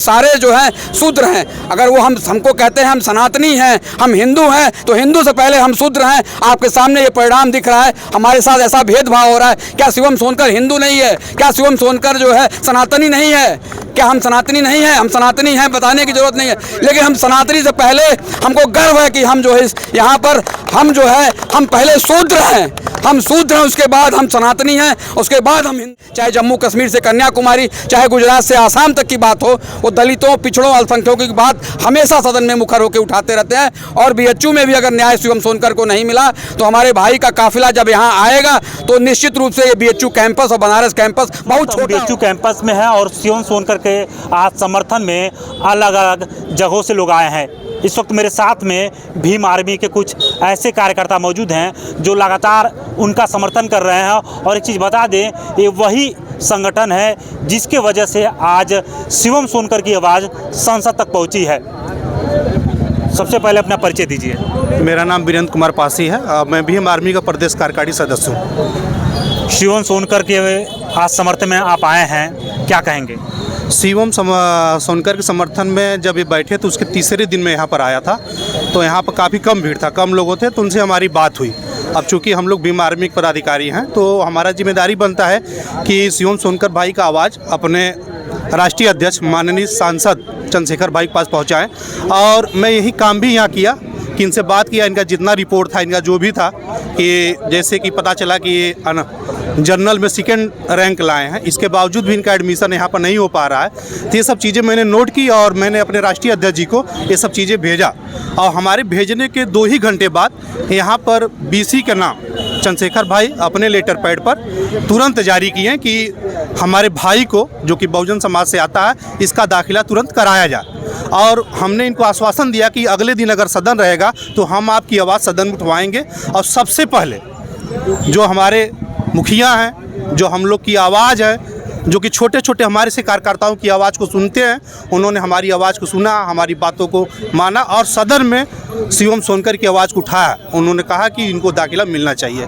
सारे जो हैं शूद्र हैं। अगर वो हमको कहते हैं हम सनातनी हैं, हम हिंदू हैं, तो हिंदू से पहले हम शूद्र हैं। आपके सामने ये परिणाम दिख रहा है, हमारे साथ ऐसा भेदभाव हो रहा है। क्या शिवम सोनकर हिंदू नहीं है? क्या शिवम सोनकर जो है सनातनी नहीं है? क्या हम सनातनी नहीं हैं? हम सनातनी हैं, बताने की जरूरत नहीं है। लेकिन हम सनातनी से पहले हमको गर्व है कि हम जो है यहाँ पर हम जो है हम पहले शूद्र हैं, हम शूद्र हैं, उसके बाद हम सनातनी हैं, उसके बाद हम चाहे जम्मू कश्मीर से कन्याकुमारी, चाहे गुजरात से आसाम तक की बात हो, वो दलितों, पिछड़ों, अल्पसंख्यकों की बात हमेशा सदन में मुखर होकर उठाते रहते हैं। और बीएचयू में भी अगर न्याय शिवम सोनकर को नहीं मिला तो हमारे भाई का काफिला जब यहाँ आएगा तो निश्चित रूप से ये बीएचयू कैंपस और बनारस कैंपस बहुत छोटा बीएचयू कैंपस में है और शिवम सोनकर के आज समर्थन में अलग अलग जगहों से लोग आए हैं। इस वक्त मेरे साथ में भीम आर्मी के कुछ ऐसे कार्यकर्ता मौजूद हैं जो लगातार उनका समर्थन कर रहे हैं। और एक चीज़ बता दें, ये वही संगठन है जिसके वजह से आज शिवम सोनकर की आवाज़ संसद तक पहुंची है। सबसे पहले अपना परिचय दीजिए। मेरा नाम वीरेंद्र कुमार पासी है, मैं भीम आर्मी का प्रदेश कार्यकारी सदस्य हूँ। शिवम सोनकर के आज समर्थन में आप आए हैं, क्या कहेंगे? शिवम सोनकर के समर्थन में जब ये बैठे तो उसके तीसरे दिन में यहाँ पर आया था, तो यहाँ पर काफ़ी कम भीड़ था, कम लोगों थे, तो उनसे हमारी बात हुई। अब चूँकि हम लोग भीम आर्मी के पदाधिकारी हैं तो हमारा जिम्मेदारी बनता है कि शिवम सोनकर भाई का आवाज़ अपने राष्ट्रीय अध्यक्ष माननीय सांसद चंद्रशेखर भाई के पास पहुँचाएँ। और मैं यही काम भी यहाँ किया कि इनसे बात किया, इनका जितना रिपोर्ट था, इनका जो भी था, कि जैसे कि पता चला कि ये जनरल में सेकेंड रैंक लाए हैं, इसके बावजूद भी इनका एडमिशन यहाँ पर नहीं हो पा रहा है। तो ये सब चीज़ें मैंने नोट की और मैंने अपने राष्ट्रीय अध्यक्ष जी को ये सब चीज़ें भेजा। और हमारे भेजने के 2 ही घंटे बाद यहाँ पर बीसी के नाम चंद्रशेखर भाई अपने लेटर पैड पर तुरंत जारी किए कि हमारे भाई को, जो कि बहुजन समाज से आता है, इसका दाखिला तुरंत कराया जाए। और हमने इनको आश्वासन दिया कि अगले दिन अगर सदन रहेगा तो हम आपकी आवाज़ सदन में उठवाएंगे। और सबसे पहले जो हमारे मुखिया हैं, जो हम लोग की आवाज़ है, जो कि छोटे छोटे हमारे से कार्यकर्ताओं की आवाज़ को सुनते हैं, उन्होंने हमारी आवाज़ को सुना, हमारी बातों को माना और सदन में शिवम सोनकर की आवाज़ को उठाया। उन्होंने कहा कि इनको दाखिला मिलना चाहिए।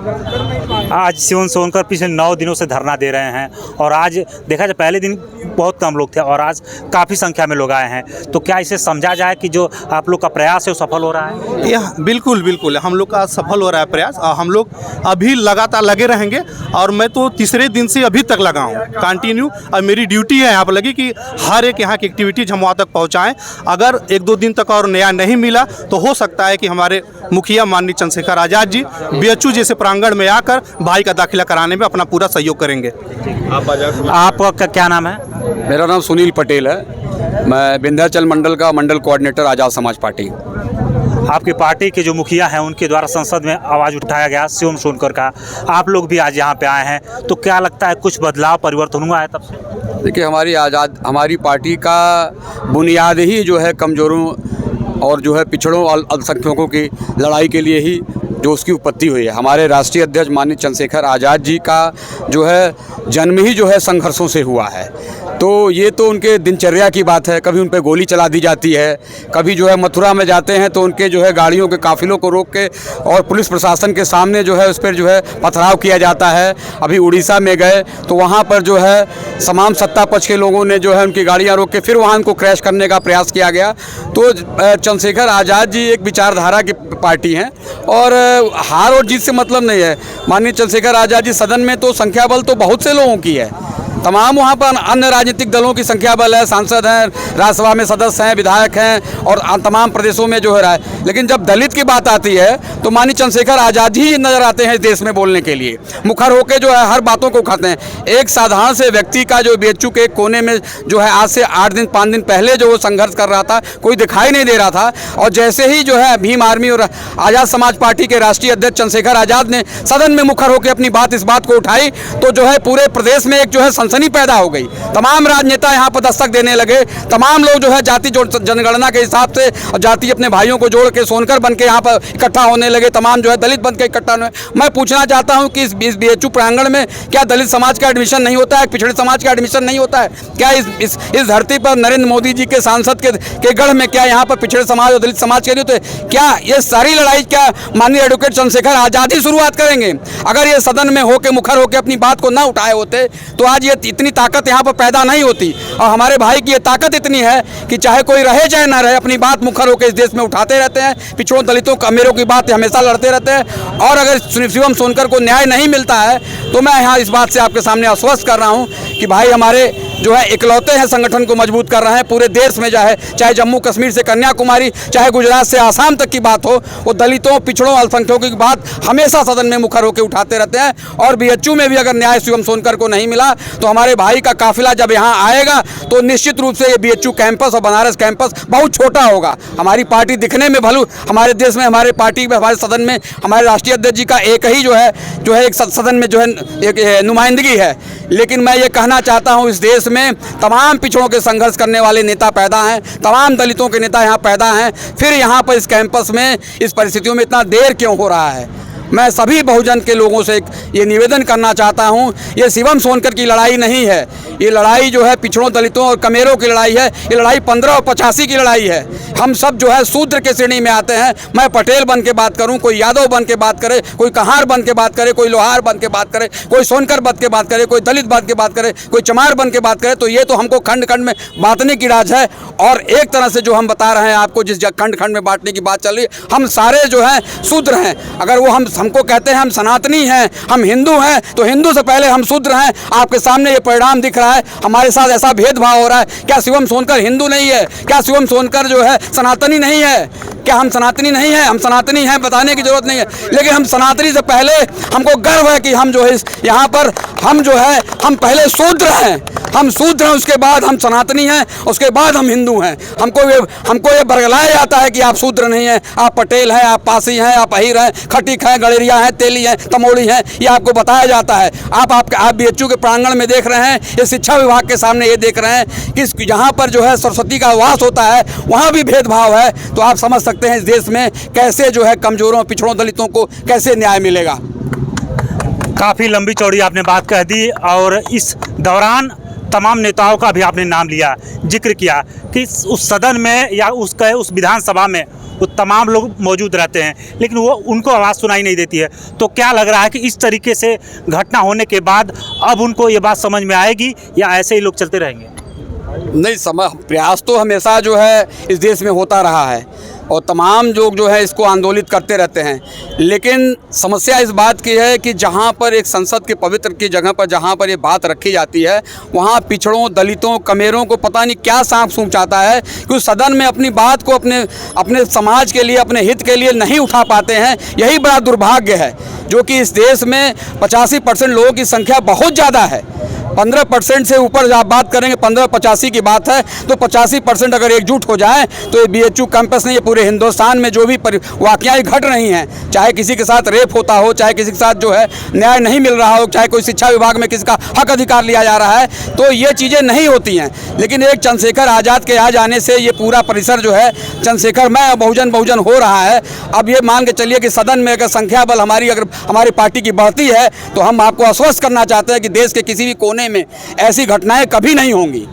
आज शिवम सोनकर पिछले 9 दिनों से धरना दे रहे हैं और आज देखा जाए पहले दिन बहुत कम लोग थे और आज काफ़ी संख्या में लोग आए हैं। तो क्या इसे समझा जाए कि जो आप लोग का प्रयास है वो सफल हो रहा है? यह बिल्कुल बिल्कुल हम लोग का सफल हो रहा है प्रयास। हम लोग अभी लगातार लगे रहेंगे और मैं तो तीसरे दिन से अभी तक लगा हूँ कंटिन्यू। और मेरी ड्यूटी है यहाँ पर लगी कि हर एक यहाँ की एक्टिविटीज़ हम वहाँ तक पहुँचाएँ। अगर 1-2 दिन तक और न्याय नहीं मिला तो हो सकता है कि हमारे मुखिया माननीय चंद्रशेखर आज़ाद जी बीएचयू जैसे प्रांगण में आकर भाई का दाखिला कराने में अपना पूरा सहयोग करेंगे। आपका क्या नाम है? मेरा नाम सुनील पटेल है, मैं विंध्याचल मंडल का मंडल कोऑर्डिनेटर आज़ाद समाज पार्टी। आपकी पार्टी के जो मुखिया हैं उनके द्वारा संसद में आवाज़ उठाया गया शिवम सोनकर का, आप लोग भी आज यहाँ पे आए हैं, तो क्या लगता है कुछ बदलाव परिवर्तन हुआ है तब से? देखिए, हमारी पार्टी का बुनियाद ही जो है कमज़ोरों और जो है पिछड़ों और अल्पसंख्यकों की लड़ाई के लिए ही जो उसकी उत्पत्ति हुई है। हमारे राष्ट्रीय अध्यक्ष माननीय चंद्रशेखर आज़ाद जी का जो है जन्म ही जो है संघर्षों से हुआ है। तो ये तो उनके दिनचर्या की बात है। कभी उन पे गोली चला दी जाती है, कभी जो है मथुरा में जाते हैं तो उनके जो है गाड़ियों के काफिलों को रोक के और पुलिस प्रशासन के सामने जो है उस पर जो है पथराव किया जाता है। अभी उड़ीसा में गए तो वहाँ पर जो है तमाम सत्ता पक्ष के लोगों ने जो है उनकी गाड़ियाँ रोक के फिर वहाँ उनको क्रैश करने का प्रयास किया गया। तो चंद्रशेखर आज़ाद जी एक विचारधारा की पार्टी हैं और हार और जीत से मतलब नहीं है। माननीय चंद्रशेखर आज़ाद जी सदन में तो संख्या बल तो बहुत से लोगों की है, तमाम वहाँ पर अन्य राजनीतिक दलों की संख्या बल है, सांसद हैं, राज्यसभा में सदस्य हैं, विधायक हैं और तमाम प्रदेशों में जो है रहा है। लेकिन जब दलित की बात आती है तो माननीय चंद्रशेखर आज़ाद ही नज़र आते हैं इस देश में बोलने के लिए, मुखर होकर जो है हर बातों को उठाते हैं। एक साधारण से व्यक्ति का जो बीएचयू के कोने में जो है आज से 8-5 दिन पहले जो वो संघर्ष कर रहा था, कोई दिखाई नहीं दे रहा था। और जैसे ही जो है भीम आर्मी और आज़ाद समाज पार्टी के राष्ट्रीय अध्यक्ष चंद्रशेखर आज़ाद ने सदन में मुखर होकर अपनी इस बात को उठाई तो जो है पूरे प्रदेश में एक जो है सनसनी पैदा हो गई। तमाम राजनेता यहाँ पर दस्तक देने लगे, तमाम लोग जो है जाति जनगणना के हिसाब से और जाति अपने भाइयों को जोड़ के सोनकर बन के यहाँ पर इकट्ठा होने लगे, तमाम जो है दलित बन के इकट्ठा होने। मैं पूछना चाहता हूँ कि इस बीएचयू प्रांगण में क्या दलित समाज का एडमिशन नहीं होता है? पिछड़े समाज का एडमिशन नहीं होता है क्या? इस धरती पर नरेंद्र मोदी जी के सांसद के गढ़ में क्या यहाँ पर पिछड़े समाज और दलित समाज के लिए होते? क्या ये सारी लड़ाई क्या माननीय एडवोकेट चंद्रशेखर आज़ाद ही शुरुआत करेंगे? अगर ये सदन में होकर मुखर होकर अपनी बात को ना उठाए होते तो आज ये इतनी ताकत यहाँ पर पैदा नहीं होती। और हमारे भाई की ये ताकत इतनी है कि चाहे कोई रहे चाहे ना रहे, अपनी बात मुखर होकर इस देश में उठाते रहते हैं। पिछड़ों, दलितों, अमीरों की बात हमेशा लड़ते रहते हैं। और अगर शिवम सोनकर को न्याय नहीं मिलता है तो मैं यहाँ इस बात से आपके सामने आश्वस्त कर रहा हूँ कि भाई हमारे जो है इकलौते हैं संगठन को मजबूत कर रहे हैं पूरे देश में, चाहे जम्मू कश्मीर से कन्याकुमारी, चाहे गुजरात से आसाम तक की बात हो, वो दलितों, पिछड़ों, अल्पसंख्यकों की बात हमेशा सदन में मुखर होकर उठाते रहते हैं। और बीएचयू में भी अगर न्याय शिवम सोनकर को नहीं मिला तो हमारे भाई का काफिला जब यहाँ आएगा तो निश्चित रूप से ये बीएचयू कैंपस और बनारस कैंपस बहुत छोटा होगा। हमारी पार्टी दिखने में भले हमारे देश में, हमारे पार्टी में, हमारे सदन में हमारे राष्ट्रीय अध्यक्ष जी का एक ही जो है एक सदन में जो है एक नुमाइंदगी है, लेकिन मैं ये कहना चाहता हूँ इस देश में तमाम पिछड़ों के संघर्ष करने वाले नेता पैदा हैं, तमाम दलितों के नेता यहाँ पैदा हैं। फिर यहाँ पर इस कैंपस में इस परिस्थितियों में इतना देर क्यों हो रहा है? मैं सभी बहुजन के लोगों से ये निवेदन करना चाहता हूँ, ये शिवम सोनकर की लड़ाई नहीं है, ये लड़ाई जो है पिछड़ों, दलितों और कमेरों की लड़ाई है। ये लड़ाई 15 और 85 की लड़ाई है। हम सब जो है शूद्र के श्रेणी में आते हैं। मैं पटेल बन के बात करूं, कोई यादव बन के बात करे, कोई कहार बन के बात करे, कोई लोहार बन के बात करे, कोई सोनकर बन के बात करे, कोई दलित बन के बात करे, कोई चमार बन के बात करे, तो ये तो हमको खंड खंड में बांटने की राज है। और एक तरह से जो हम बता रहे हैं आपको, जिस खंड खंड में बांटने की बात चल रही है, हम सारे जो हैं शूद्र हैं। अगर वो हमको कहते हैं हम सनातनी हैं, हम हिंदू हैं, तो हिंदू से पहले हम शूद्र हैं। आपके सामने ये परिणाम दिख रहा है, हमारे साथ ऐसा भेदभाव हो रहा है। क्या शिवम सोनकर हिंदू नहीं है? क्या शिवम सोनकर जो है सनातनी नहीं है? क्या हम सनातनी नहीं हैं? हम सनातनी हैं, बताने की जरूरत नहीं है। लेकिन हम सनातनी से पहले हमको गर्व है कि हम जो है यहाँ पर हम जो है हम पहले शूद्र हैं, हम शूद्र हैं, उसके बाद हम सनातनी हैं, उसके बाद हम हिंदू हैं। हमको ये बरगलाया जाता है कि आप शूद्र नहीं हैं, आप पटेल हैं, आप पासी हैं, आप अहीर हैं, खटीक हैं, गड़ेरिया हैं, तेली हैं, तमोड़ी हैं, ये आपको बताया जाता है। आप बीएचयू के प्रांगण में देख रहे हैं, ये शिक्षा विभाग के सामने ये देख रहे हैं कि जहाँ पर जो है सरस्वती का वास होता है वहाँ भी भेदभाव है। तो आप समझ सकते हैं इस देश में कैसे जो है कमजोरों, पिछड़ों, दलितों को कैसे न्याय मिलेगा। काफ़ी लंबी चौड़ी आपने बात कह दी और इस दौरान तमाम नेताओं का भी आपने नाम लिया, जिक्र किया कि उस सदन में या उस विधानसभा में वो तमाम लोग मौजूद रहते हैं, लेकिन वो उनको आवाज़ सुनाई नहीं देती है। तो क्या लग रहा है कि इस तरीके से घटना होने के बाद अब उनको ये बात समझ में आएगी या ऐसे ही लोग चलते रहेंगे? नहीं, प्रयास तो हमेशा जो है इस देश में होता रहा है और तमाम लोग जो है इसको आंदोलित करते रहते हैं। लेकिन समस्या इस बात की है कि जहाँ पर एक संसद के पवित्र की जगह पर जहाँ पर ये बात रखी जाती है वहाँ पिछड़ों, दलितों, कमेरों को पता नहीं क्या सांप सूंघ चाहता है कि उस सदन में अपनी बात को अपने समाज के लिए, अपने हित के लिए नहीं उठा पाते हैं। यही बड़ा दुर्भाग्य है जो कि इस देश में 85% लोगों की संख्या बहुत ज़्यादा है। 15% से ऊपर आप बात करेंगे, 15-85 की बात है, तो 85% अगर एकजुट हो जाए तो ये बीएचयू कैंपस नहीं, ये पूरे हिंदुस्तान में जो भी वाक़याएँ घट रही हैं, चाहे किसी के साथ रेप होता हो, चाहे किसी के साथ जो है न्याय नहीं मिल रहा हो, चाहे कोई शिक्षा विभाग में किसी का हक अधिकार लिया जा रहा है, तो ये चीज़ें नहीं होती हैं। लेकिन एक चंद्रशेखर आज़ाद के आ जाने से ये पूरा परिसर जो है चंद्रशेखर मैं बहुजन हो रहा है। अब ये मान के चलिए कि सदन में अगर संख्या बल अगर हमारी पार्टी की बढ़ती है तो हम आपको आश्वस्त करना चाहते हैं कि देश के किसी भी कोने में ऐसी घटनाएं कभी नहीं होंगी।